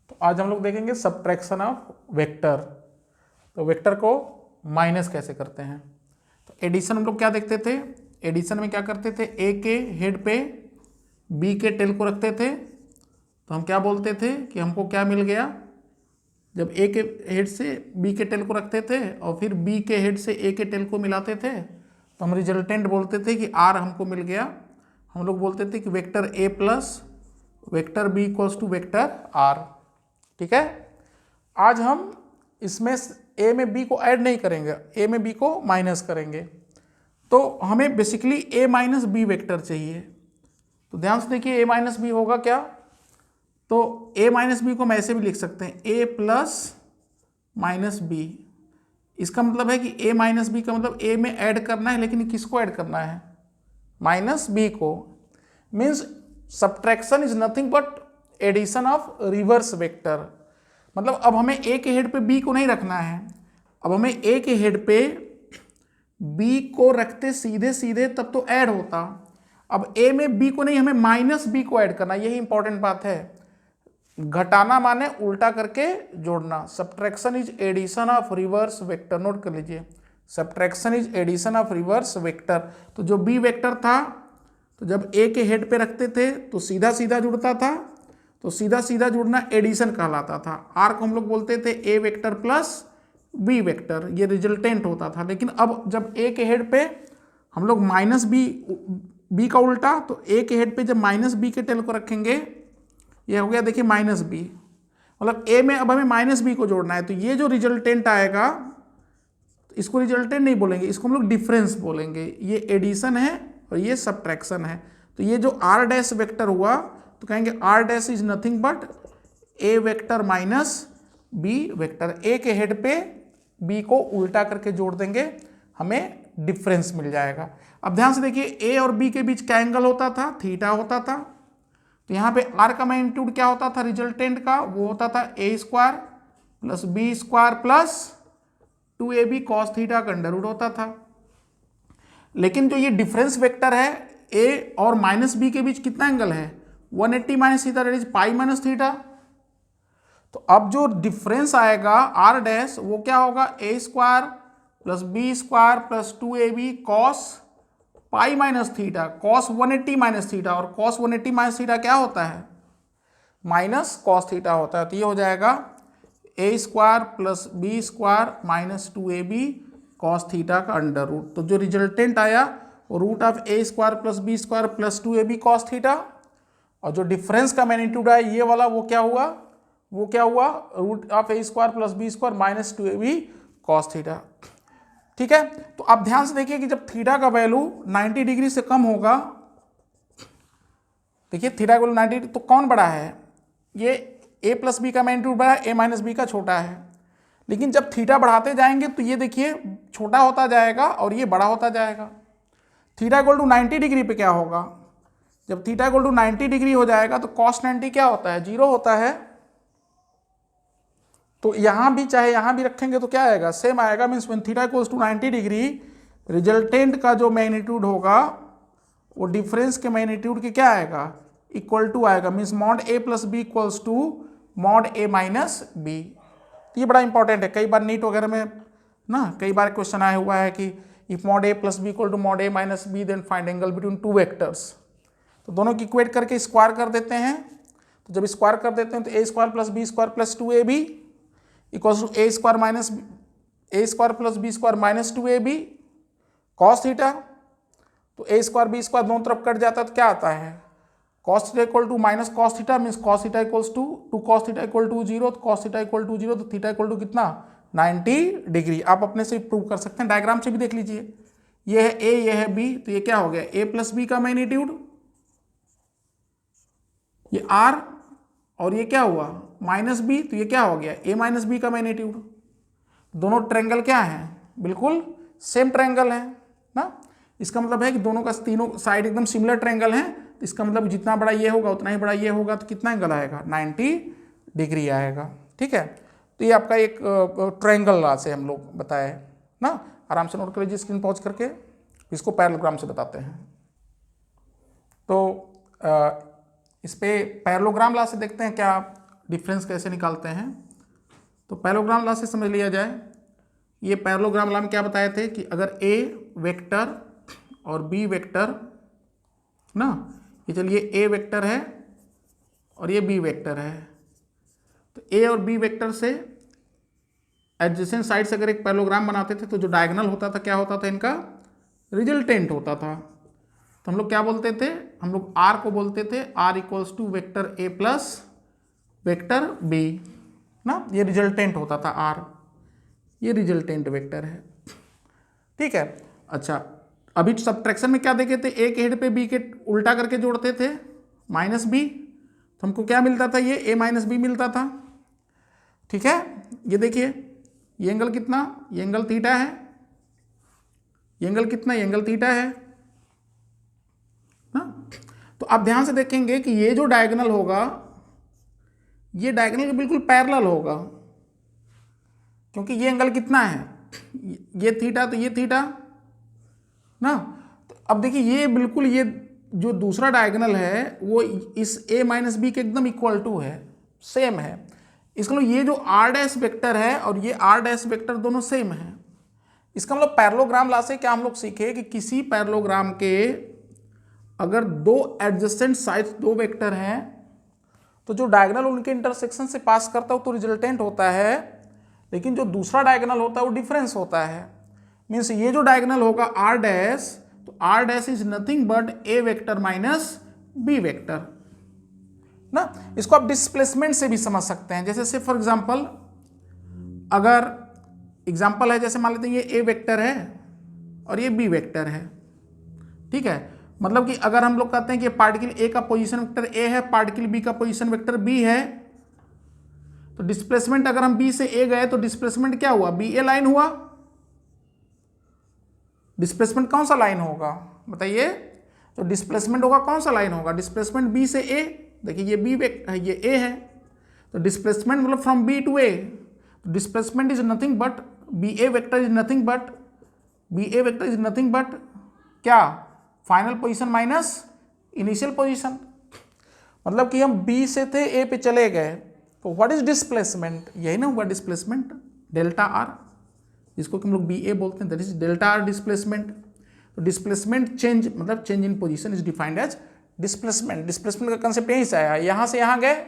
तो आज हम लोग देखेंगे सब्ट्रैक्शन ऑफ वेक्टर। तो वेक्टर को माइनस कैसे करते हैं। तो एडिशन हम लोग क्या देखते थे, एडिशन में क्या करते थे, ए के हेड पे बी के टेल को रखते थे। तो हम क्या बोलते थे कि हमको क्या मिल गया, जब ए के हेड से बी के टेल को रखते थे और फिर बी के हेड से ए के टेल को मिलाते थे तो हम रिजल्टेंट बोलते थे कि आर हमको मिल गया। हम लोग बोलते थे कि vector a plus vector b equals to vector r. ठीक है, आज हम इसमें ए में बी को ऐड नहीं करेंगे, ए में बी को माइनस करेंगे। तो हमें बेसिकली ए माइनस बी वेक्टर चाहिए। तो ध्यान से देखिए ए माइनस बी होगा क्या, तो a माइनस बी को हम ऐसे भी लिख सकते हैं a प्लस माइनस बी। इसका मतलब है कि a माइनस बी का मतलब a में ऐड करना है, लेकिन किसको ऐड करना है, माइनस b को। Means subtraction is nothing but addition of reverse vector. मतलब अब हमें a के हेड पे b को नहीं रखना है, अब हमें a के हेड पे b को रखते सीधे सीधे तब तो ऐड होता। अब a में b को नहीं, हमें माइनस b को ऐड करना, यही इंपॉर्टेंट बात है। घटाना माने उल्टा करके जोड़ना। Subtraction is addition of reverse vector, note कर लीजिए, subtraction is addition of reverse vector. तो जो बी वेक्टर था, तो जब ए के हेड पे रखते थे तो सीधा सीधा जुड़ता था, तो सीधा सीधा जुड़ना एडिशन कहलाता था। आर को हम लोग बोलते थे ए वेक्टर प्लस बी वेक्टर, ये रिजल्टेंट होता था। लेकिन अब जब ए के हेड पे हम लोग माइनस बी का उल्टा, तो ए के हेड पे जब माइनस बी के टेल को रखेंगे, ये हो गया देखिए माइनस बी, मतलब ए में अब हमें माइनस बी को जोड़ना है। तो ये जो रिजल्टेंट आएगा, इसको रिजल्टेंट नहीं बोलेंगे, इसको हम लोग डिफरेंस बोलेंगे। ये एडिशन है और ये सब्ट्रैक्शन है। तो ये जो आर डैश वेक्टर हुआ, तो कहेंगे r dash is nothing but a vector minus b vector. A के हेड पे बी को उल्टा करके जोड़ देंगे, हमें डिफरेंस मिल जाएगा। अब ध्यान से देखिए ए और बी के बीच क्या एंगल होता था, थीटा होता था। तो यहाँ पे r का मैग्नीट्यूड क्या होता था रिजल्टेंट का, वो होता था a square plus b square plus 2ab cos theta का अंडर रूट होता था। लेकिन जो ये डिफरेंस वेक्टर है a और माइनस बी के बीच कितना एंगल है, 180 minus theta, that is pi minus theta. तो अब जो डिफरेंस आएगा r डैश, वो क्या होगा, a square plus b square plus 2ab cos pi minus theta, cos 180 minus theta, और कॉस 180 माइनस थीटा क्या होता है, माइनस कॉस थीटा होता है। तो ये हो जाएगा a square plus b square minus 2ab cos theta का अंडर रूट। तो जो रिजल्टेंट आया वो root of a square plus b square plus 2ab cos theta, और जो डिफरेंस का मैग्नीट्यूड आया ये वाला, वो क्या हुआ, root of a square plus b square minus 2ab cos theta. ठीक है, तो आप ध्यान से देखिए कि जब थीटा का वैल्यू 90 डिग्री से कम होगा, देखिए थीटा का वैल्यू 90, तो कौन बड़ा है, ये a प्लस बी का मैग्नीट्यूड बड़ा है, a माइनस बी का छोटा है। लेकिन जब थीटा बढ़ाते जाएंगे तो ये देखिए छोटा होता जाएगा और ये बड़ा होता जाएगा। थीटा इक्वल टू 90 डिग्री पे क्या होगा, जब थीटा इक्वल टू 90 डिग्री हो जाएगा तो कॉस 90 क्या होता है, 0 होता है। तो यहां भी चाहे यहां भी रखेंगे तो क्या आएगा, सेम आएगा। Means when theta equals to 90 degree, resultant का जो मैग्नीट्यूड होगा वो डिफरेंस के मैग्नीट्यूड के क्या आएगा, इक्वल टू आएगा। Means mod A plus b equals to mod A minus B. तो ये बड़ा इंपॉर्टेंट है, कई बार नीट वगैरह में ना कई बार क्वेश्चन आया हुआ है कि if mod A plus B equal to mod A minus b then find angle between two vectors. तो दोनों की इक्वेट करके स्क्वायर कर देते हैं। तो जब स्क्वायर कर देते हैं तो a square plus b square plus 2ab equals to a square plus b square minus 2ab cos theta. तो ए स्क्वायर बी स्क्वायर दोनों तरफ कट जाता है तो क्या आता है, cos theta equal to minus cos theta, means cos theta equals to cos theta equal to 0, तो कॉस थीटा इक्वल टू 0, तो थीटा इक्वल टू कितना, 90 डिग्री। आप अपने से प्रूव कर सकते हैं, डायग्राम से भी देख लीजिए। ये है ए, ये है बी, तो ये क्या हो गया, ए प्लस बी का मैग्नीट्यूड, ये आर, और ये क्या हुआ माइनस बी, तो ये क्या हो गया ए माइनस बी का मैग्नीट्यूड। दोनों ट्रायंगल क्या है, बिल्कुल सेम ट्रायंगल है ना। इसका मतलब है कि दोनों का तीनों साइड एकदम सिमिलर ट्रायंगल है। इसका मतलब जितना बड़ा ये होगा उतना ही बड़ा ये होगा, तो कितना एंगल आएगा, 90 डिग्री आएगा। ठीक है, तो ये आपका एक ट्रायंगल लॉ से हम लोग बताए ना, आराम से नोट कर लीजिए स्क्रीन पॉज करके। इसको पैरेललोग्राम से बताते हैं। तो इस पे पैरेललोग्राम लॉ से देखते हैं क्या डिफरेंस कैसे निकालते हैं। तो पैरेललोग्राम लॉ से समझ लिया जाए। ये पैरेललोग्राम लॉ में क्या बताए थे कि अगर ए वेक्टर और बी वेक्टर ना, ये चलिए ए वेक्टर है और ये बी वेक्टर है, तो ए और बी वेक्टर से एडजेसेंट साइड से अगर एक पैरेललोग्राम बनाते थे तो जो डायगोनल होता था क्या होता था, इनका रिजल्टेंट होता था। तो हम लोग क्या बोलते थे, हम लोग आर को बोलते थे r equals to vector a plus vector b ना, ये रिजल्टेंट होता था आर, ये रिजल्टेंट वेक्टर है। ठीक है। अच्छा, अभी सबट्रैक्शन में क्या देखे थे, ए के हेड पे बी के उल्टा करके जोड़ते थे माइनस बी, तो हमको क्या मिलता था, ये ए माइनस बी मिलता था। ठीक है, ये देखिए ये एंगल कितना, ये एंगल थीटा है, ये एंगल कितना, ये एंगल थीटा है ना। तो आप ध्यान से देखेंगे कि ये जो डायगोनल होगा ये डायगोनल के बिल्कुल पैरेलल होगा, क्योंकि ये एंगल कितना है, ये थीटा, तो ये थीटा ना। तो अब देखिए ये बिल्कुल, ये जो दूसरा डायगोनल है वो इस a माइनस बी के एकदम इक्वल टू है, सेम है। इसका मतलब ये जो r डैश वेक्टर है और ये r डैश वेक्टर दोनों सेम है। इसका मतलब पैरेललोग्राम लॉ से क्या हम लोग सीखे कि किसी पैरेललोग्राम के अगर दो एडजेसेंट साइड्स, दो वेक्टर हैं, तो जो डायगोनल उनके इंटरसेक्शन से पास करता है तो रिजल्टेंट होता है, लेकिन जो दूसरा डायगोनल होता है वो डिफरेंस होता है। मीन्स ये जो डायगोनल होगा आर डैश, तो r dash is nothing but a vector minus b vector ना। इसको आप डिस्प्लेसमेंट से भी समझ सकते हैं। जैसे फॉर एग्जांपल, अगर एग्जांपल है, जैसे मान लेते हैं ये ए वेक्टर है और ये बी वेक्टर है। ठीक है, मतलब कि अगर हम लोग कहते हैं कि पार्टिकल ए का पोजीशन वेक्टर ए है, पार्टिकल बी का पोजीशन वेक्टर बी है, तो डिस्प्लेसमेंट अगर हम बी से ए गए तो डिस्प्लेसमेंट क्या हुआ, बी ए लाइन हुआ। डिस्प्लेसमेंट कौन सा लाइन होगा बताइए, तो डिस्प्लेसमेंट होगा कौन सा लाइन होगा, डिस्प्लेसमेंट बी से ए। देखिए ये बी वेक्टर है, ये ए है, तो डिस्प्लेसमेंट मतलब from b to a, displacement is nothing but b a vector is nothing but, b a vector is nothing but क्या, final position minus initial position. मतलब कि हम बी से थे ए पे चले गए, तो व्हाट इज डिस्प्लेसमेंट, यही ना हुआ डिस्प्लेसमेंट, डेल्टा आर, जिसको हम लोग बी ए बोलते हैं, that is delta r displacement. तो डिस्प्लेसमेंट चेंज, मतलब change in position is defined as displacement. Displacement का कंसेप्ट यहीं से आया, यहां से यहां गए,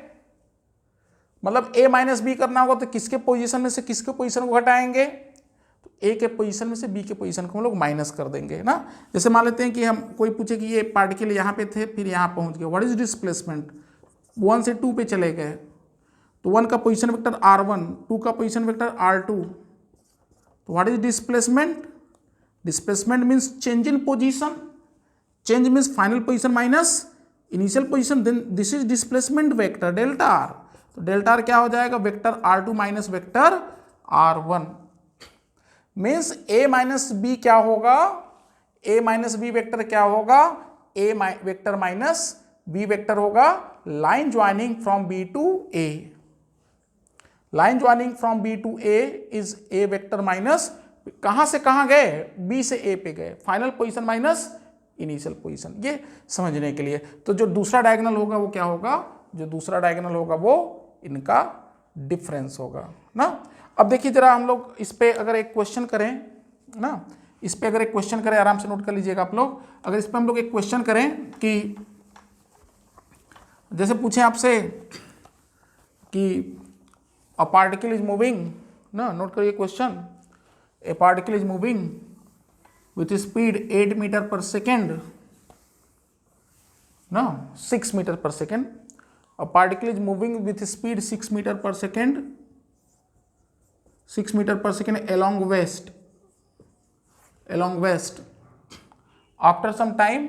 मतलब ए माइनस बी करना होगा तो किसके पोजीशन में से किसके पोजीशन को घटाएंगे, तो ए के पोजीशन में से बी के पोजीशन को हम लोग माइनस कर देंगे ना। जैसे मान लेते हैं कि हम कोई पूछे कि ये पार्टिकल यहाँ पे थे फिर यहाँ पहुँच गए, व्हाट इज डिस्प्लेसमेंट, 1 से 2 पे चले गए, तो 1 का पोजीशन वेक्टर r1, 2 का पोजीशन वेक्टर r2, तो what is displacement, displacement means change in position, change means final position minus initial position, then this is displacement vector delta r. तो delta r क्या हो जाएगा, vector r2 minus vector r1। Means a minus B क्या होगा, a minus b vector क्या होगा, a vector minus b vector होगा line joining from b to a। Line joining from b to a is a vector minus, कहां से कहां गए, b से a पे गए, final position minus initial position, ये समझने के लिए। तो जो दूसरा डायगोनल होगा वो क्या होगा, जो दूसरा डायगोनल होगा वो इनका डिफरेंस होगा ना। अब देखिए जरा हम लोग इस पे अगर एक क्वेश्चन करें ना, इस पे अगर एक क्वेश्चन करें, आराम से नोट कर लीजिएगा आप लोग। अगर इस पे हम लोग एक क्वेश्चन करें कि जैसे पूछें आपसे कि अ पार्टिकल इज मूविंग ना, नोट करिए question, a particle is moving with speed 8 metre per second ना, 6 metre per second. A particle is moving with speed 6 meter per second, 6 meter per second along west. After some time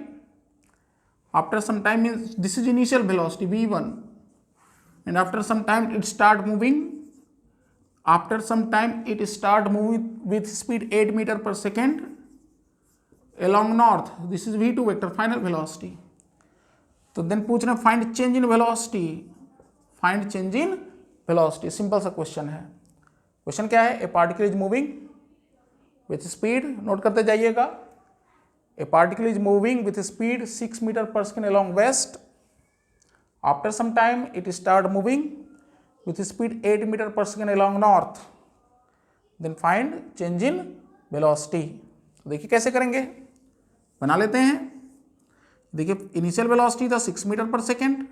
means this is initial velocity v1, and after some time it start moving. After some time it start moving with speed 8 meter per second along north. This is v2 vector, final velocity. तो then पूछ रहे हैं find change in velocity, find change in velocity, simple सा question है। Question क्या है, a particle is moving with speed, note करते जाइएगा, a particle is moving with speed 6 metre per second along west, after some time it start moving with speed 8 metre per second along north, then find change in velocity। देखिए कैसे करेंगे, बना लेते हैं। देखिए initial velocity था 6 metre per second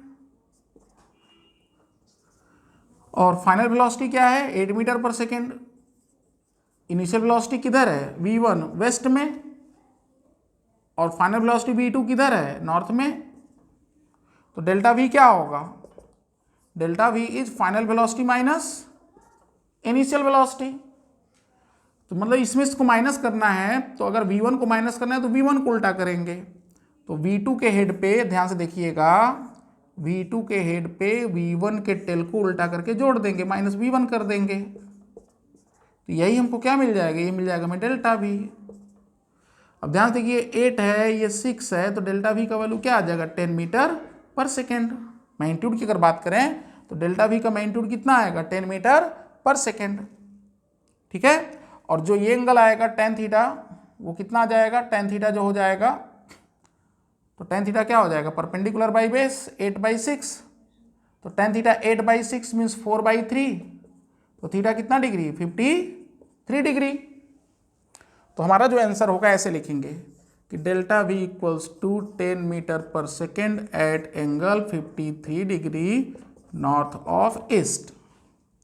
और final velocity क्या है 8 metre per second. Initial velocity किधर है v1 वेस्ट में और फाइनल वेलोसिटी v2 किधर है नॉर्थ में। तो डेल्टा v क्या होगा, delta v is final velocity minus initial velocity. तो मतलब इसमें इसको माइनस करना है, तो अगर v1 को माइनस करना है तो v1 को उल्टा करेंगे। तो v2 के हेड पे ध्यान से देखिएगा, v2 के हेड पे v1 के टेल को उल्टा करके जोड़ देंगे, माइनस v1 कर देंगे। तो यही हमको क्या मिल जाएगा, ये मिल जाएगा हमें डेल्टा v। अब ध्यान से देखिए 8 है ये 6 है, तो डेल्टा v का वैल्यू क्या आ जाएगा 10 मीटर पर सेकेंड। मैग्नीट्यूड की अगर बात करें तो डेल्टा v का मैग्नीट्यूड कितना आएगा 10 मीटर पर सेकेंड। ठीक है, और जो ये एंगल आएगा टेन थीटा वो कितना आ जाएगा, टेन थीटा जो हो जाएगा, तो टेन थीटा क्या हो जाएगा परपेंडिकुलर बाई बेस 8/6। तो टेन थीटा 8/6 मीन्स 4/3, तो थीटा कितना डिग्री 53 डिग्री। तो हमारा जो आंसर होगा ऐसे लिखेंगे कि delta v equals to 10 metre per second at angle 53 degree north of east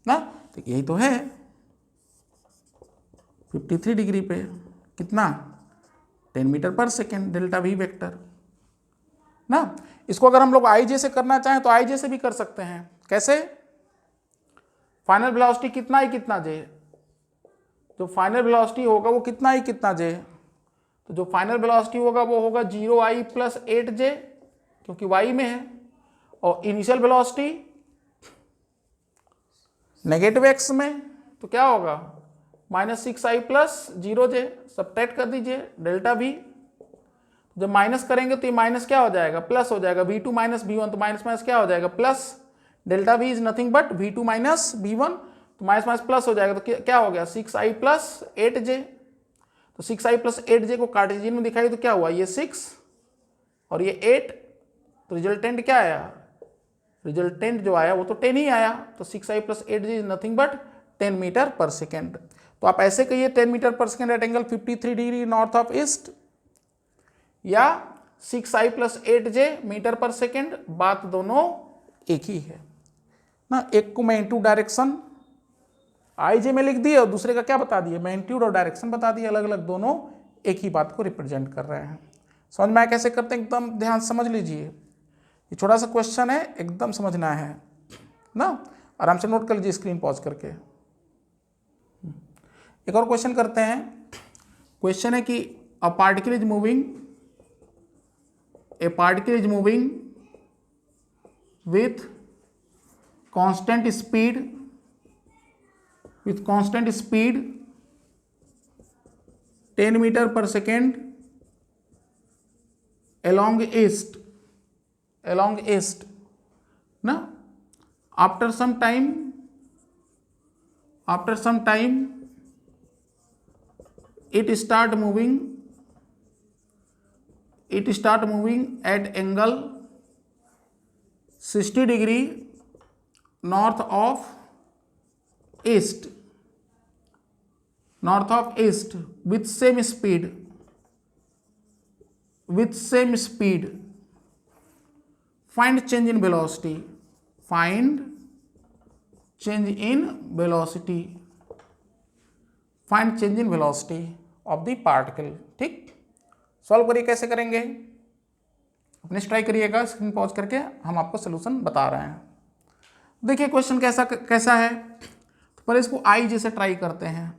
ना। तो यही तो है 53 डिग्री पे कितना 10 metre per second delta v vector ना। इसको अगर हम लोग आई से करना चाहें तो आई से भी कर सकते हैं। कैसे, फाइनल वेलोसिटी कितना ही कितना जे, जो फाइनल वेलोसिटी होगा वो कितना ही कितना जे, तो जो फाइनल वेलोसिटी होगा वो होगा 0i + 8j क्योंकि y में है, और इनिशियल वेलोसिटी नेगेटिव x में तो क्या होगा -6i + 0j, सब्ट्रैक्ट कर दीजिए डेल्टा v। जब माइनस करेंगे तो ये माइनस क्या हो जाएगा प्लस हो जाएगा, v2 - v1, तो माइनस माइनस क्या हो जाएगा plus. Delta v is nothing but v2 - v1, तो माइनस माइनस प्लस हो जाएगा, तो क्या हो गया 6i + 8j। तो 6i + 8j को कार्टेशियन में दिखाई तो क्या हुआ, ये 6 और ये 8, तो रिजल्टेंट क्या आया, रिजल्टेंट जो आया वो तो 10 ही आया। तो 6i + 8j is nothing but 10 metre per second. तो आप ऐसे कहिए 10 metre per second at angle 53 degree north of east, या 6i + 8j metre per second, बात दोनों एक ही है ना। एक को मैग्नीट्यूड डायरेक्शन आई में लिख दिए और दूसरे का क्या बता दिए मैग्नीट्यूड और डायरेक्शन बता दिए, अलग अलग दोनों एक ही बात को रिप्रेजेंट कर रहे हैं। समझ में आया कैसे करते हैं, एकदम ध्यान समझ लीजिए, ये छोटा सा क्वेश्चन है एकदम समझना है ना, आराम से नोट कर लीजिए स्क्रीन पॉज करके। एक और क्वेश्चन करते हैं। क्वेश्चन है कि a particle is moving with constant speed 10 meter per second along east ना। after some time it start moving at angle 60 degree north of east with same speed find change in velocity of the particle। ठीक, solve करिए कैसे करेंगे, अपने try करिएगा, screen pause करके हम आपको सोल्यूशन बता रहे हैं। देखिए क्वेश्चन कैसा है, तो पहले इसको आई जैसे ट्राई करते हैं,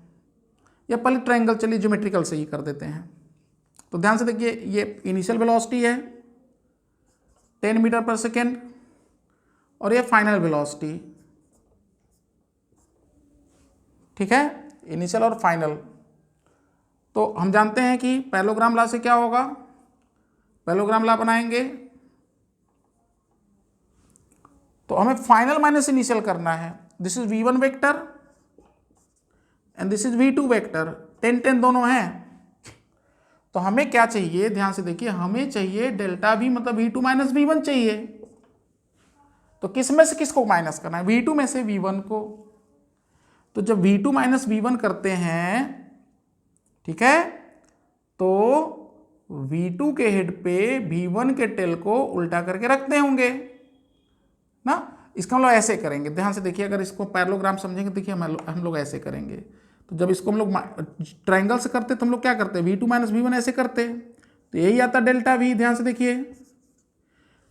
या पहले ट्रायंगल चलिए ज्योमेट्रिकल से ही कर देते हैं। तो ध्यान से देखिए ये इनिशियल वेलोसिटी है 10 मीटर पर सेकेंड और ये फाइनल वेलोसिटी, ठीक है, इनिशियल और फाइनल। तो हम जानते हैं कि पैरेललोग्राम लॉ से क्या होगा, पैरेललोग्राम लॉ बनाएंगे तो हमें फाइनल माइनस इनिशियल करना है। This is v1 vector and this is v2 vector, 10 10 दोनों हैं। तो हमें क्या चाहिए, ध्यान से देखिए, हमें चाहिए डेल्टा v मतलब v2 - v1 चाहिए। तो तो किस में से किसको माइनस करना है, v2 में से v1 को। तो जब v2 माइनस v1 करते हैं, ठीक है, तो v2 के हेड पे v1 के टेल को उल्टा करके रखते होंगे ना। इसका हम लोग ऐसे करेंगे, ध्यान से देखिए, अगर इसको पैरेललोग्राम समझेंगे, देखिए हम लोग ऐसे करेंगे। तो जब इसको हम लोग ट्रायंगल से करते तो हम लोग क्या करते हैं, v2 माइनस v1 ऐसे करते, तो यही आता डेल्टा v। ध्यान से देखिए,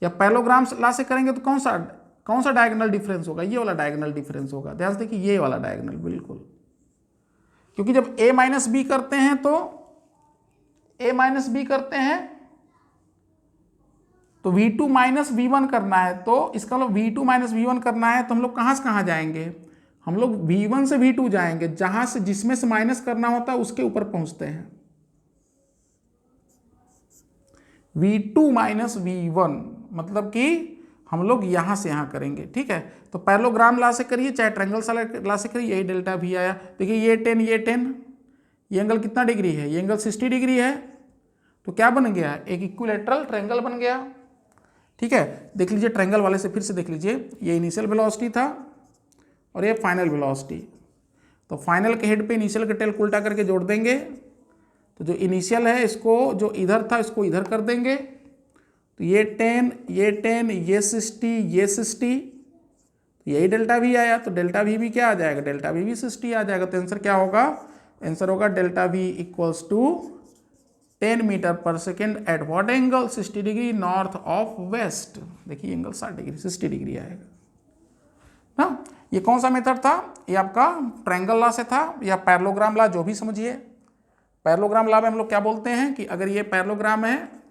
या पैरेललोग्राम ला से करेंगे तो कौन सा डायगोनल डिफरेंस होगा, ये वाला डायगोनल डिफरेंस होगा। ध्यान से देखिए, ये वाला डायगोनल बिल्कुल, क्योंकि जब a माइनस बी करते हैं तो a माइनस बी करते हैं तो v2 माइनस v1 करना है, तो इसका मतलब v2 माइनस v1 करना है, तो हम लोग कहाँ से कहाँ जाएंगे, हम लोग v1 से v2 जाएंगे, जहां से जिसमें से माइनस करना होता है उसके ऊपर पहुंचते हैं। v2 माइनस v1 मतलब कि हम लोग यहां से यहां करेंगे, ठीक है। तो पैरेललोग्राम ला से करिए चाहे ट्रायंगल ला से करिए, यही डेल्टा v आया। देखिए ये 10 ये एंगल कितना डिग्री है, ये एंगल 60 डिग्री है, तो क्या बन गया, एक इक्विलैटरल ट्रायंगल बन गया, ठीक है। देख लीजिए ट्रायंगल वाले से फिर से देख लीजिए, ये इनिशियल वेलोसिटी था और ये फाइनल वेलोसिटी। तो फाइनल के हेड पे इनिशियल के टेल को उल्टा करके जोड़ देंगे, तो जो इनिशियल है इसको जो इधर था इसको इधर कर देंगे, तो ये 10 ये 60 ये 60, यही डेल्टा वी आया। तो डेल्टा वी भी क्या आ जाएगा, डेल्टा वी भी 60 आ जाएगा। तो आंसर क्या होगा, आंसर होगा delta v equals to 10 metre per second at what angle, 60 degree north of west. देखिए एंगल 60 डिग्री 60 डिग्री आएगा ना। ये कौन सा मेथड था, ये आपका ट्रायंगल लॉ से था या पैरेललोग्राम लॉ, जो भी समझिए। पैरेललोग्राम लॉ में हम लोग क्या बोलते हैं कि अगर ये पैरेललोग्राम है,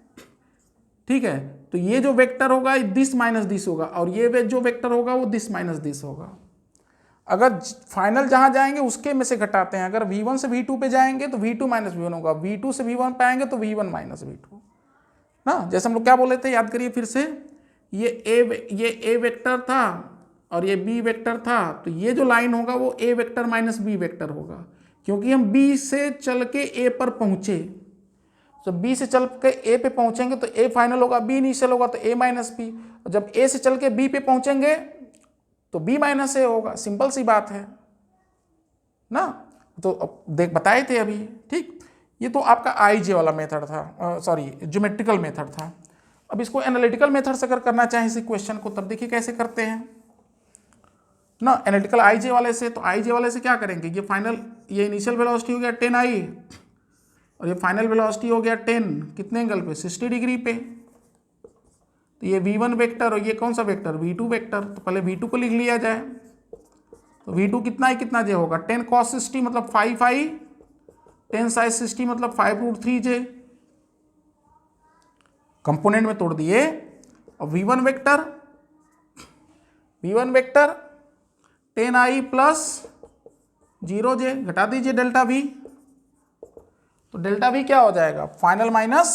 ठीक है, तो ये जो वेक्टर होगा दिस माइनस दिस होगा, और ये जो वेक्टर होगा वो दिस माइनस दिस होगा। अगर फाइनल जहां जाएंगे उसके में से घटाते हैं, अगर v1 से v2 पे जाएंगे तो v2 माइनस v1 होगा, v2 से v1 पे आएंगे तो v1 माइनस v2 ना। जैसे हम लोग क्या बोले थे, याद करिए फिर से, ये a वेक्टर था और ये b वेक्टर था, तो ये जो लाइन होगा वो a vector minus b vector होगा, क्योंकि हम b से चल के a पर पहुंचे। तो b से चल के a पे पहुंचेंगे तो a फाइनल होगा, b इनिशियल होगा तो a माइनस b, और जब a से चल के b पे पहुंचेंगे तो b माइनस a होगा। सिंपल सी बात है ना। तो देख बताए थे अभी, ठीक। ये तो आपका IJ वाला मेथड था, सॉरी ज्योमेट्रिकल मेथड था। अब इसको एनालिटिकल मेथड से अगर करना चाहें इसी क्वेश्चन को, तब देखिए कैसे करते हैं ना। एनालिटिकल IJ वाले से, तो IJ वाले से क्या करेंगे, ये फाइनल, ये इनिशियल वेलोसिटी हो गया 10I और ये फाइनल वेलोसिटी हो गया 10, कितने एंगल पे, 60 डिग्री पे। तो ये v1 वेक्टर और ये कौन सा वेक्टर, v2 वेक्टर। तो पहले v2 को लिख लिया जाए, तो v2 कितना ही कितना j होगा, 10 cos 60 मतलब 5i, 10 sin 60 मतलब 5√3j। कंपोनेंट में तोड़ दिए, और v1 vector 10i plus 0j, घटा दीजिए डेल्टा v, तो डेल्टा v क्या हो जाएगा, फाइनल माइनस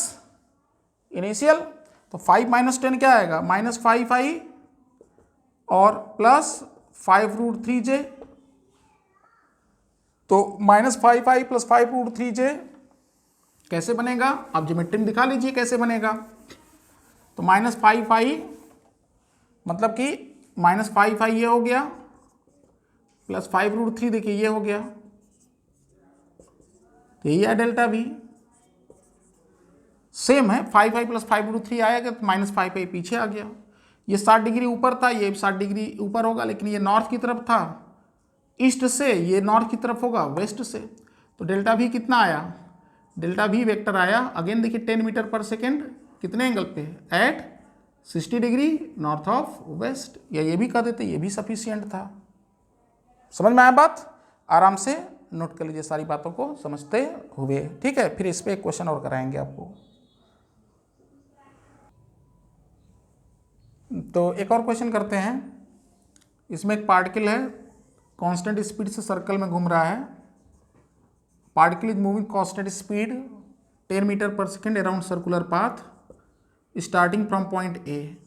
इनिशियल। तो 5 माइनस 10 क्या आएगा, माइनस 5i और प्लस 5√3j। तो माइनस 5i प्लस 5√3j कैसे बनेगा, आप ज्योमेट्री में दिखा लीजिए कैसे बनेगा। तो माइनस 5i मतलब कि माइनस 5i ये हो गया, प्लस 5√3 देखिए ये हो गया, तो यही है डेल्टा v। सेम है, 5i प्लस 5√3 आएगा तो माइनस 5i पीछे आ गया। ये 60 डिग्री ऊपर था, ये 60 डिग्री ऊपर होगा, लेकिन ये नॉर्थ की तरफ था ईस्ट से, ये नॉर्थ की तरफ होगा वेस्ट से। तो डेल्टा v कितना आया, डेल्टा v वेक्टर आया, अगेन देखिए 10 मीटर पर सेकेंड, कितने एंगल पे, at 60 degree north of west, या ये भी कह देते, ये भी सफिशियंट था। समझ में आया बात, आराम से नोट कर लीजिए सारी बातों को समझते हुए, ठीक है। फिर इस पर एक क्वेश्चन और कराएंगे आपको। तो एक और क्वेश्चन करते हैं। इसमें एक पार्टिकल है, कांस्टेंट स्पीड से सर्कल में घूम रहा है। Particle is moving constant speed 10 metre per second around circular path starting from point a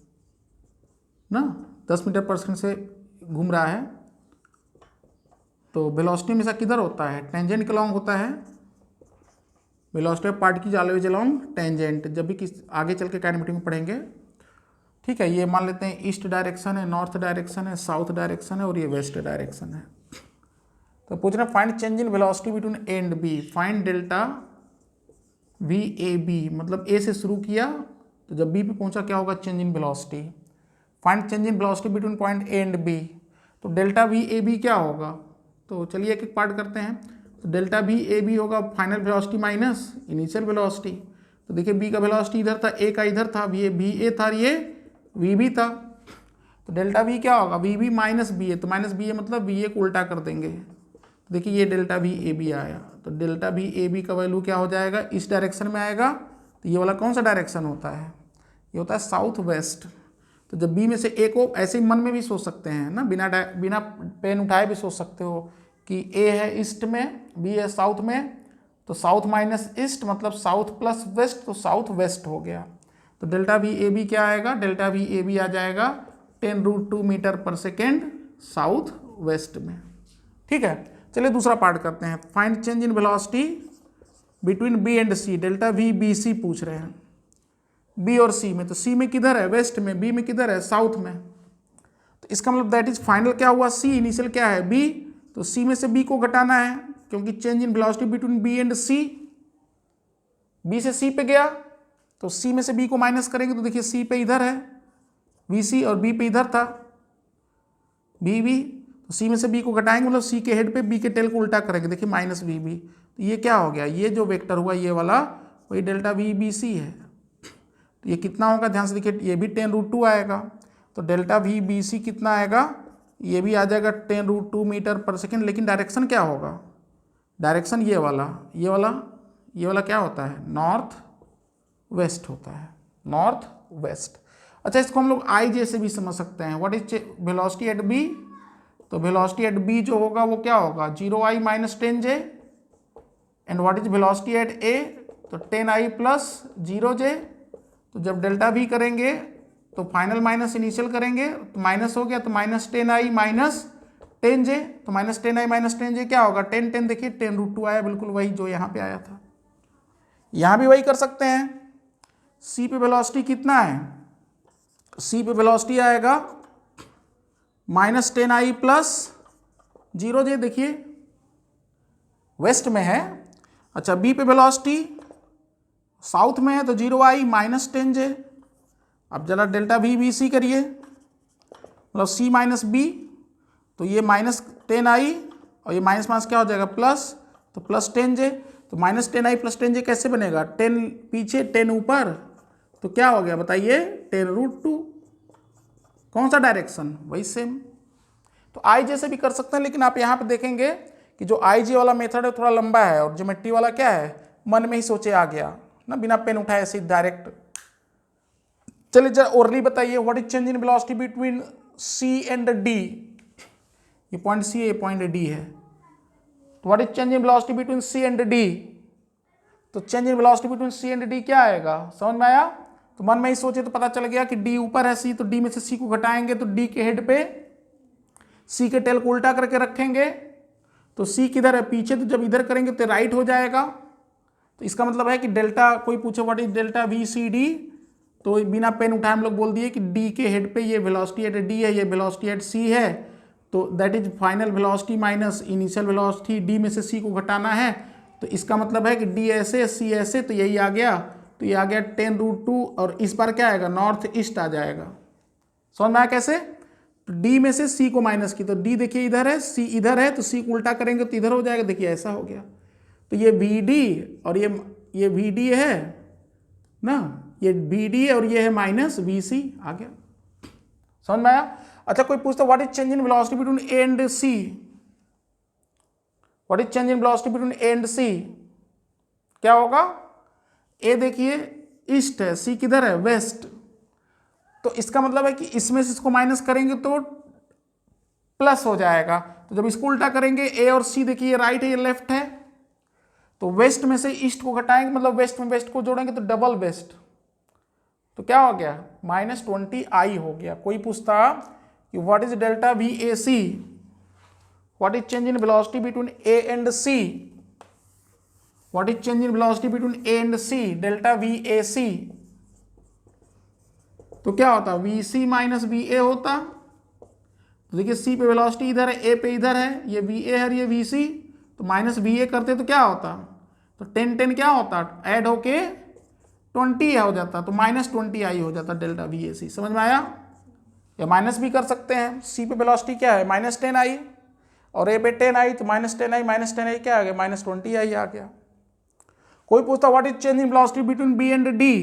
ना, 10 मीटर पर सेकेंड से घूम रहा है। तो वेलोसिटी हमेशा किधर होता है, टेंजेंट के लॉन्ग होता है। Velocity of particle always along tangent, जब भी किस आगे चल के काइनेमेटिक में पढ़ेंगे। ठीक है, ये मान लेते हैं ईस्ट डायरेक्शन है, नॉर्थ डायरेक्शन है, साउथ डायरेक्शन है और ये वेस्ट डायरेक्शन है। तो पूछ रहे find change in velocity between A and B, find delta we A B, मतलब ए से शुरू किया तो जब बी पे पहुंचा क्या होगा, change in velocity. Find change in velocity between point A and B, तो डेल्टा वी ए बी क्या होगा, तो चलिए एक एक पार्ट करते हैं। तो डेल्टा वी ए बी होगा final velocity minus initial velocity. तो देखिए बी का वेलोसिटी इधर था, ए का इधर था, वी ए था, ये वी बी था। तो डेल्टा वी क्या होगा, वी बी माइनस बी ए, तो माइनस बी ए मतलब वी ए को उल्टा कर देंगे। तो देखिए ये डेल्टा वी ए बी आया, तो डेल्टा वी ए बी का वैल्यू क्या हो जाएगा, इस डायरेक्शन में आएगा। तो ये वाला कौन सा डायरेक्शन होता है, ये होता है साउथ वेस्ट। तो जब बी में से ए को ऐसे ही मन में भी सोच सकते हैं ना, बिना पेन उठाए भी सोच सकते हो कि ए है ईस्ट में, बी है साउथ में, तो साउथ माइनस ईस्ट मतलब साउथ प्लस वेस्ट, तो साउथ वेस्ट हो गया। तो डेल्टा वी ए बी क्या आएगा, डेल्टा वी ए बी आ जाएगा 10√2 metre per second south west में। ठीक है, चलिए दूसरा पार्ट करते हैं। Find change in velocity between B and C, delta V B C पूछ रहे हैं, बी और सी में। तो सी में किधर है, वेस्ट में, बी में किधर है, साउथ में। तो इसका मतलब दैट इज फाइनल क्या हुआ, सी, इनिशियल क्या है, बी। तो सी में से बी को घटाना है, क्योंकि change in velocity between B and C, B से सी पे गया, तो सी में से बी को माइनस करेंगे तो देखिए सी पे इधर है वी सी और बी पे इधर था बी बी। तो सी में से बी को घटाएंगे मतलब सी के हेड पे बी के टेल को उल्टा करेंगे, देखिए माइनस वी बी। तो ये क्या हो गया, ये जो वेक्टर हुआ ये वाला वही डेल्टा वी बी सी है। तो ये कितना होगा, ध्यान से देखिए, ये भी 10√2 आएगा। तो डेल्टा वी बी सी कितना आएगा, ये भी आ जाएगा 10√2 मीटर पर सेकेंड। लेकिन डायरेक्शन क्या होगा, डायरेक्शन ये वाला, ये वाला, ये वाला क्या होता है, नॉर्थ वेस्ट होता है, नॉर्थ वेस्ट। अच्छा, इसको हम लोग आई जे से भी समझ सकते हैं। What is velocity at b, तो वेलोसिटी एट बी जो होगा वो क्या होगा, 0i minus 10j। And what is velocity at a, तो 10i प्लस 0j। तो जब डेल्टा वी करेंगे तो फाइनल माइनस इनिशियल करेंगे, तो माइनस हो गया, तो माइनस 10i माइनस 10j। तो माइनस 10i माइनस 10j क्या होगा, 10 देखिए 10√2 आया, बिल्कुल वही जो यहाँ पे आया था। यहाँ भी वही कर सकते हैं। सी पे वेलोसिटी कितना है, सी पे वेलोसिटी आएगा माइनस 10i प्लस 0j, देखिए वेस्ट में है। अच्छा, बी पे वेलोसिटी साउथ में है तो 0i माइनस 10j। अब जरा डेल्टा वी बी सी करिए, मतलब सी माइनस बी, तो ये माइनस 10i और ये माइनस माइनस क्या हो जाएगा प्लस, तो प्लस 10j। तो माइनस 10i प्लस 10j कैसे बनेगा, 10 पीछे 10 ऊपर, तो क्या हो गया बताइए, 10√2। कौन सा डायरेक्शन, वही सेम। तो आई जे से भी कर सकते हैं, लेकिन आप यहाँ पे देखेंगे कि जो आई जे वाला मेथड है थोड़ा लंबा है, और ज्योमेट्री वाला क्या है, मन में ही सोचे आ गया ना, बिना पेन उठाए ऐसे डायरेक्ट। चलिए जरा ओरली बताइए, what is change in velocity between c and d. ये पॉइंट सी है, ये पॉइंट डी है। तो what is change in velocity between c and d, तो change in velocity between c and d क्या आएगा, समझ में आया। तो मन में ही सोचे तो पता चल गया कि डी ऊपर है सी, तो डी में से सी को घटाएंगे तो डी के हेड पे सी के टेल को उल्टा करके रखेंगे, तो सी किधर है पीछे, तो जब इधर करेंगे तो राइट हो जाएगा। तो इसका मतलब है कि डेल्टा, कोई पूछे what is delta V C D, तो बिना पेन उठाए हम लोग बोल दिए कि डी के हेड पे ये वेलोसिटी एट डी है, ये वेलोसिटी एट सी है, तो that is final velocity minus initial velocity, D में से सी को घटाना है। तो इसका मतलब है कि डी ऐसे सी ऐसे, तो यही आ गया, तो ये आ गया 10√2, और इस बार क्या आएगा, नॉर्थ ईस्ट आ जाएगा। समझ में आया कैसे, तो डी में से सी को माइनस की, तो डी देखिए इधर है, सी इधर है, तो सी को उल्टा करेंगे तो इधर हो जाएगा, देखिए ऐसा हो गया। तो ये बी डी और ये वी डी है ना, ये बी डी और ये है माइनस वी सी, आ गया। समझ में आया। अच्छा, कोई पूछता what is change in velocity between A and c, what is change in velocity between A and c, क्या होगा, ए देखिए ईस्ट है, सी किधर है, वेस्ट। तो इसका मतलब है कि इसमें से इसको माइनस करेंगे तो प्लस हो जाएगा, तो जब इसको उल्टा करेंगे ए और सी देखिए ये राइट है ये लेफ्ट है, तो वेस्ट में से ईस्ट को घटाएंगे मतलब वेस्ट में वेस्ट को जोड़ेंगे तो डबल वेस्ट, तो क्या हो गया -20i हो गया। कोई पूछता कि what is delta we a c, what is change in velocity between A and c, what is change in velocity between A and C, delta we a c, तो क्या होता, v c minus v a होता। तो देखिए सी पे velocity इधर है, ए पे इधर है, ये वी ए है और ये वी सी, तो माइनस वी ए करते तो क्या होता, तो 10 क्या होता, ऐड होके 20 हो जाता, तो -20 हो जाता डेल्टा वी ए सी। समझ में आया? या माइनस भी कर सकते हैं, सी पे वेलोसिटी क्या है -10 और ए पे 10 तो -10 क्या आ गया, -20 आ गया। कोई पूछता what is change in velocity between B and D.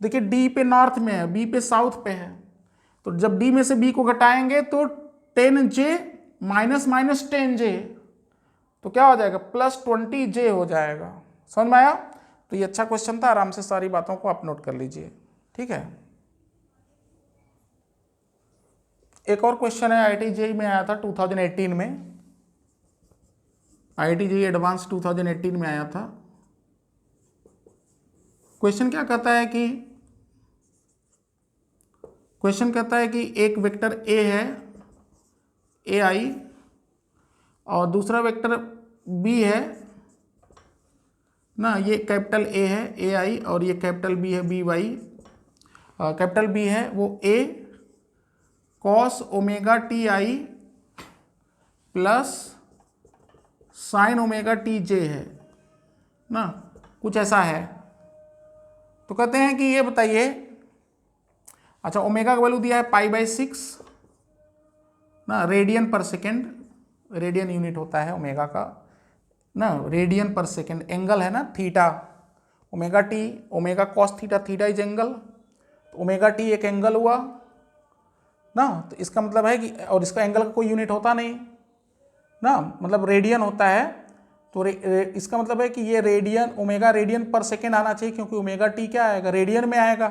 देखिए डी पे नॉर्थ में है, बी पे साउथ पे है, तो जब डी में से बी को घटाएंगे तो 10J माइनस 10J, तो क्या हो जाएगा +20J हो जाएगा। समझ में आया? तो ये अच्छा क्वेश्चन था, आराम से सारी बातों को आप नोट कर लीजिए। ठीक है, एक और क्वेश्चन है IIT JEE में आया था 2018 में, IIT JEE एडवांस 2018 में आया था। क्वेश्चन क्या कहता है कि एक वेक्टर A है AI और दूसरा वेक्टर B है ना, ये कैपिटल A है AI और ये कैपिटल B है BY। कैपिटल B है वो A cos omega TI plus sine omega TJ है ना, कुछ ऐसा है। तो कहते हैं कि ये बताइए, अच्छा ओमेगा का वैल्यू दिया है π/6 ना, रेडियन पर सेकेंड, रेडियन यूनिट होता है ओमेगा का ना, रेडियन पर सेकेंड, एंगल है ना theta, omega T, omega cos theta, theta is angle, तो ओमेगा टी एक एंगल हुआ ना, तो इसका मतलब है कि, और इसका एंगल का कोई यूनिट होता नहीं ना, मतलब रेडियन होता है, तो इसका मतलब है कि ये रेडियन, ओमेगा रेडियन पर सेकेंड आना चाहिए, क्योंकि ओमेगा टी क्या आएगा, रेडियन में आएगा,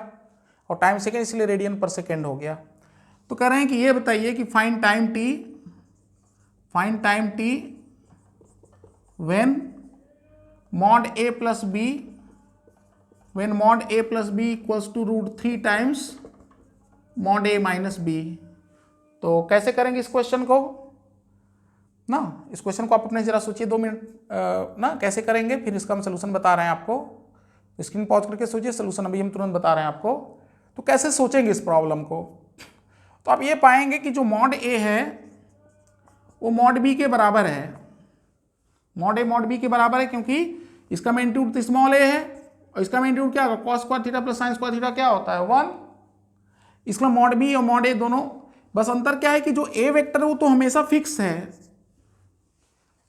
और टाइम सेकेंड इसलिए रेडियन पर सेकेंड हो गया। तो कह रहे हैं कि ये बताइए कि find time T when mod A plus B equals to √3 times mod A minus B। तो कैसे करेंगे इस क्वेश्चन को ना, इस क्वेश्चन को आप अपने जरा सोचिए 2 मिनट ना, कैसे करेंगे, फिर इसका हम सोल्यूशन बता रहे हैं आपको। स्क्रीन पॉज करके सोचिए, सोल्यूशन अभी हम तुरंत बता रहे हैं आपको। तो कैसे सोचेंगे इस प्रॉब्लम को, तो आप ये पाएंगे कि जो mod A है वो mod B के बराबर है, mod A mod B के बराबर है, क्योंकि इसका मैग्नीट्यूड तो स्मॉल a है और इसका मैग्नीट्यूड क्या होगा, cos square theta plus sine square theta क्या होता है 1। इसका mod B और mod A दोनों, बस अंतर क्या है कि जो A वेक्टर है वो तो हमेशा फिक्स है,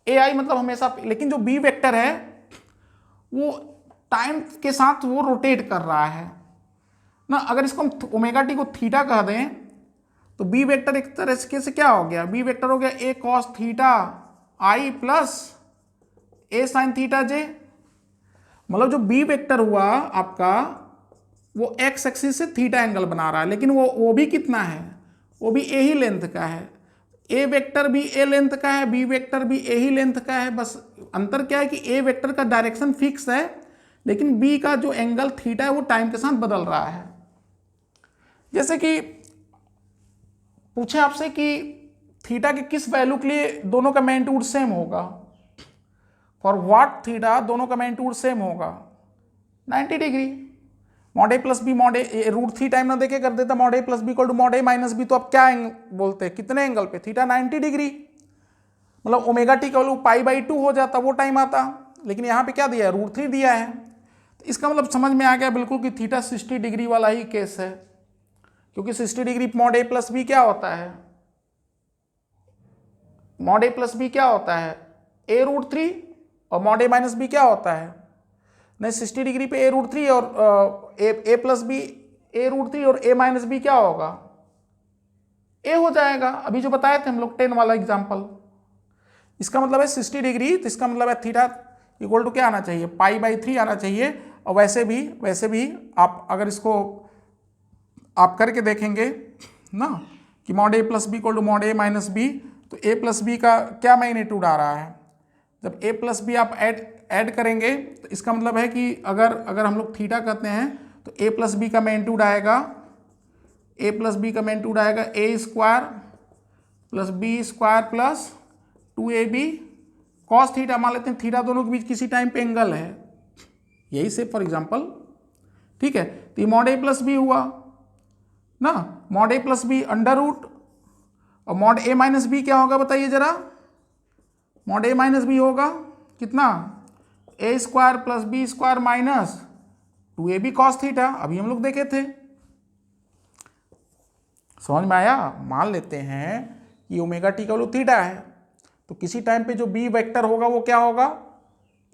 AI मतलब हमेशा, लेकिन जो B वेक्टर है वो टाइम के साथ वो रोटेट कर रहा है ना। अगर इसको हम ओमेगा टी को थीटा कह दें तो B वेक्टर एक तरह से क्या हो गया, B वेक्टर हो गया A cos theta I plus A sine theta J। मतलब जो B वेक्टर हुआ आपका वो x एक्सिस से थीटा एंगल बना रहा है, लेकिन वो भी कितना है, वो भी A ही लेंथ का है। A वेक्टर भी A लेंथ का है, B वेक्टर भी A ही लेंथ का है, बस अंतर क्या है कि A वेक्टर का डायरेक्शन फिक्स है, लेकिन B का जो एंगल थीटा है वो टाइम के साथ बदल रहा है। जैसे कि पूछे आपसे कि थीटा के किस वैल्यू के लिए दोनों का मैग्नीट्यूड सेम होगा, फॉर व्हाट थीटा दोनों का मैग्नीट्यूड सेम होगा 90 degree. mod A plus B, mod A √3 time ना देके कर देता mod A plus B equal to mod A minus B, तो अब क्या बोलते हैं कितने एंगल पे, थीटा 90 डिग्री, मतलब ओमेगा टी का वैल्यू π/2 हो जाता, वो टाइम आता, लेकिन यहाँ पे क्या दिया है √3 दिया है। तो इसका मतलब समझ में आ गया बिल्कुल कि थीटा 60 डिग्री वाला ही केस है, क्योंकि 60 degree mod A plus B क्या होता है, mod A प्लस बी क्या होता है A√3 और mod A माइनस बी क्या होता है, नहीं 60 डिग्री पे A√3 और A प्लस बी A√3 और A माइनस बी क्या होगा, A हो जाएगा, अभी जो बताए थे हम लोग 10 वाला एग्जाम्पल। इसका मतलब है 60 डिग्री, तो इसका मतलब है थीटा इक्वल टू क्या आना चाहिए π/3 आना चाहिए। और वैसे भी आप अगर इसको आप करके देखेंगे ना कि mod A plus B equal to mod A minus B, तो A प्लस बी का क्या मैग्नीट्यूड आ रहा है, जब A प्लस बी आप ऐड करेंगे तो इसका मतलब है कि अगर हम लोग थीटा कहते हैं तो A प्लस बी का मैग्नीट्यूड आएगा, A प्लस बी का मैग्नीट्यूड आएगा A square plus B square plus 2AB cos theta, मान लेते हैं थीटा दोनों के बीच किसी टाइम पे एंगल है, यही से फॉर एग्जांपल, ठीक है। तो ये mod A प्लस बी हुआ, ना, मॉड ए प्लस बी अंडर रूट, और मॉड ए माइनस बी क्या होगा बताइए जरा, मॉड ए माइनस बी होगा कितना, a square plus b square minus 2ab cos theta, अभी हम लोग देखे थे। समझ में आया? मान लेते हैं कि ओमेगा टी का वैल्यू थीटा है, तो किसी टाइम पे जो बी वेक्टर होगा वो क्या होगा,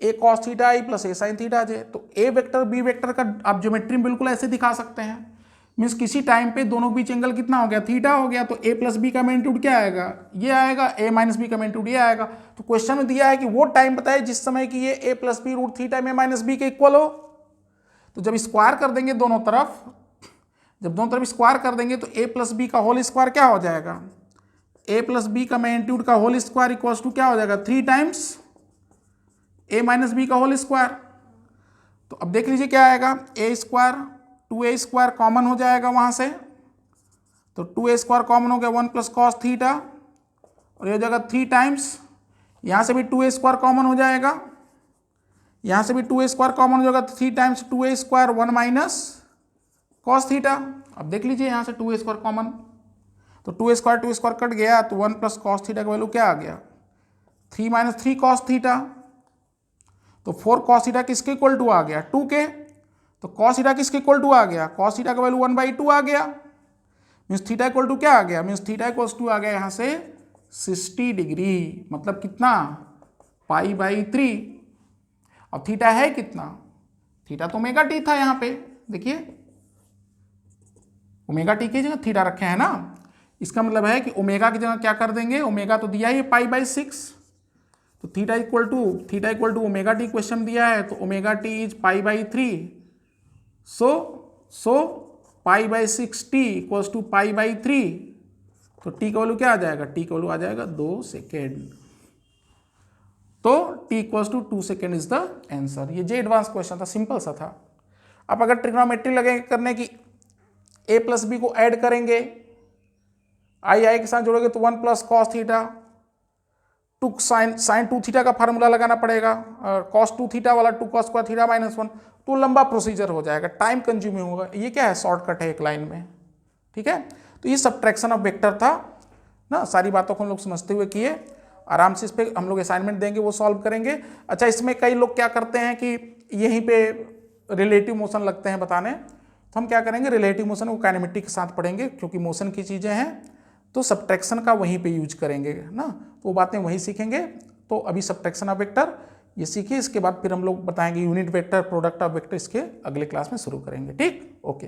ए कॉस थीटा आई प्लस ए साइन थीटा जे। तो ए वेक्टर बी वेक्टर का आप ज्योमेट्री में बिल्कुल ऐसे दिखा सकते हैं, मीन्स किसी टाइम पे दोनों के बीच एंगल कितना हो गया, थीटा हो गया, तो ए प्लस बी का मैग्नीट्यूड क्या आएगा, ये आएगा, ए माइनस बी का मैग्नीट्यूड ये आएगा। तो क्वेश्चन में दिया है कि वो टाइम बताए जिस समय कि ये ए प्लस बी रूट थीटा में माइनस बी के इक्वल हो। तो जब स्क्वायर कर देंगे दोनों तरफ, जब दोनों तरफ स्क्वायर कर देंगे तो ए प्लस बी का होल स्क्वायर क्या हो जाएगा, ए प्लस बी का मैग्नीट्यूड का होल स्क्वायर इक्वल्स टू क्या हो जाएगा, 3 टाइम्स ए माइनस बी का होल स्क्वायर। तो अब देख लीजिए क्या आएगा, ए स्क्वायर 2a स्क्वायर कॉमन हो जाएगा वहां से, तो 2a स्क्वायर कॉमन हो गया 1 प्लस कॉस थीटा, और ये हो जाएगा 3 टाइम्स, यहां से भी 2a स्क्वायर कॉमन हो जाएगा, यहां से भी 2a स्क्वायर कॉमन हो जाएगा, 3 times 2a square 1 minus cos theta. अब देख लीजिए यहां से 2a स्क्वायर कॉमन, तो 2 स्क्वायर कट गया, तो 1 प्लस कॉस थीटा का वैल्यू क्या आ गया, 3 माइनस 3 कॉस थीटा। तो 4 कॉस थीटा किसके इक्वल टू आ गया, 2 के, तो कॉस थीटा किसके इक्वल टू आ गया, कॉस थीटा का वैल्यू 1/2 आ गया, मीन्स थीटा इक्वल टू क्या आ गया, मीन्स थीटा इक्वल्स टू आ गया यहाँ से 60 डिग्री, मतलब कितना, π/3। अब थीटा है कितना, थीटा तो ओमेगा टी था यहाँ पे, देखिए ओमेगा टी की जगह थीटा रखे हैं ना, इसका मतलब है कि ओमेगा की जगह क्या कर देंगे, ओमेगा तो दिया ही π/6, तो theta equal to omega t question दिया है, तो omega t is π/3, so π/6 t equals to π/3, तो टी का वैल्यू क्या आ जाएगा, टी का वैल्यू आ जाएगा 2 सेकेंड, तो T equals to 2 second is the answer. ये जे एडवांस क्वेश्चन था, सिंपल सा था। अब अगर ट्रिग्नोमेट्री लगे करने की, ए प्लस बी को ऐड करेंगे, आई के साथ जोड़ोगे तो 1 plus cos theta, two sine 2 theta का फार्मूला लगाना पड़ेगा, और cos 2 थीटा वाला 2 cos स्क्वायर थीटा -1, तो लंबा प्रोसीजर हो जाएगा, टाइम कंज्यूमिंग होगा। ये क्या है, शॉर्टकट है एक लाइन में, ठीक है। तो ये सब्ट्रैक्शन ऑफ वेक्टर था ना, सारी बातों को हम लोग समझते हुए किए, आराम से इस पर हम लोग असाइनमेंट देंगे, वो सॉल्व करेंगे। अच्छा, इसमें कई लोग क्या करते हैं कि यहीं पे रिलेटिव मोशन लगते हैं बताने, तो हम क्या करेंगे, रिलेटिव मोशन को काइनेमेटिक के साथ पढ़ेंगे, क्योंकि मोशन की चीज़ें हैं, तो सब्ट्रैक्शन का वहीं पे यूज करेंगे ना, तो वो बातें वहीं सीखेंगे। तो अभी सब्ट्रैक्शन ऑफ वेक्टर ये सीखिए, इसके बाद फिर हम लोग बताएंगे unit vector, product of vector, इसके अगले क्लास में शुरू करेंगे, ठीक, ओके।